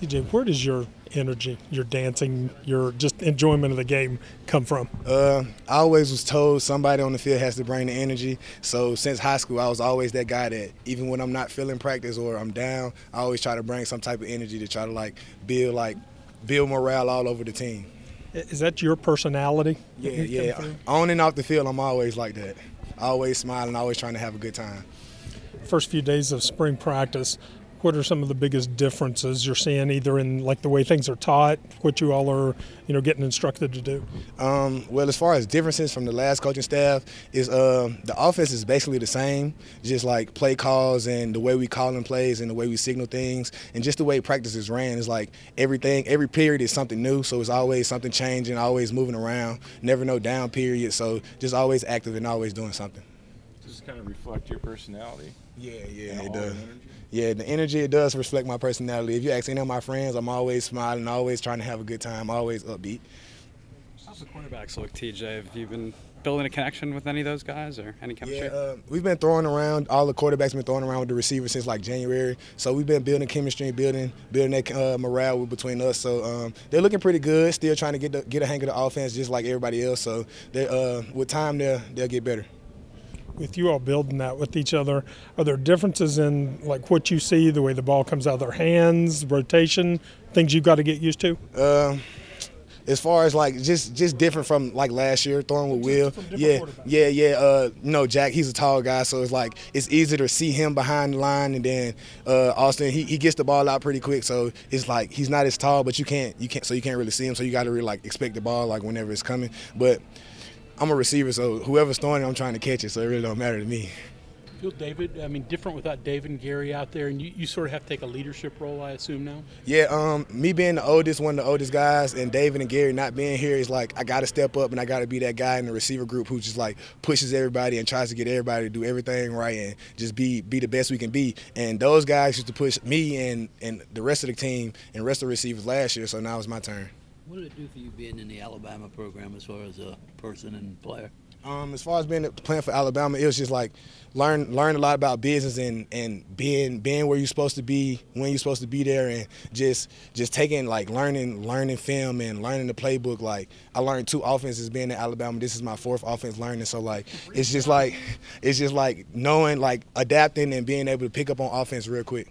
TJ, where does your energy, your dancing, your just enjoyment of the game come from? I always was told somebody on the field has to bring the energy. So since high school, I was always that guy that even when I'm not feeling practice or I'm down, I always try to bring some type of energy to try to build morale all over the team. Is that your personality? Yeah. On and off the field, I'm always like that. Always smiling, always trying to have a good time. First few days of spring practice, what are some of the biggest differences you're seeing either in like the way things are taught, what you all are, getting instructed to do? Well, as far as differences from the last coaching staff is the offense is basically the same, just like play calls and the way we call in plays and the way we signal things and just the way practice is ran is like every period is something new, so it's always something changing, always moving around, never no down period, so just always active and always doing something. Does this kind of reflect your personality? Yeah, it does. Yeah, the energy, it does reflect my personality. If you ask any of my friends, I'm always smiling, always trying to have a good time, always upbeat. How's the quarterbacks look, TJ? Have you been building a connection with any of those guys or any chemistry? Yeah, we've been throwing around, all the quarterbacks been throwing around with the receivers since like January. So we've been building chemistry and building that morale between us. So they're looking pretty good, still trying to get a hang of the offense just like everybody else. So with time, they'll get better. With you all building that with each other, are there differences in like what you see, the way the ball comes out of their hands, rotation, things you've got to get used to? As far as like just different from like last year throwing with Will. Yeah. Jack, he's a tall guy, so it's like it's easy to see him behind the line, and then Austin, he gets the ball out pretty quick, so it's like he's not as tall, but you can't really see him, so you got to really like expect the ball like whenever it's coming. But I'm a receiver, so whoever's throwing it, I'm trying to catch it, so it really don't matter to me. Feel different without David and Gary out there, and you sort of have to take a leadership role, I assume now? Yeah, me being one of the oldest guys, and David and Gary not being here is like I got to step up and I got to be that guy in the receiver group who just like pushes everybody and tries to get everybody to do everything right and just be the best we can be. And those guys used to push me and the rest of the team and the rest of the receivers last year, so now it's my turn. What did it do for you being in the Alabama program as far as a person and player? As far as playing for Alabama, it was just like learn a lot about business and being where you're supposed to be, when you're supposed to be there, and just taking like learning film and learning the playbook. Like I learned 2 offenses being in Alabama. This is my 4th offense learning. So like it's just like knowing, like adapting and being able to pick up on offense real quick.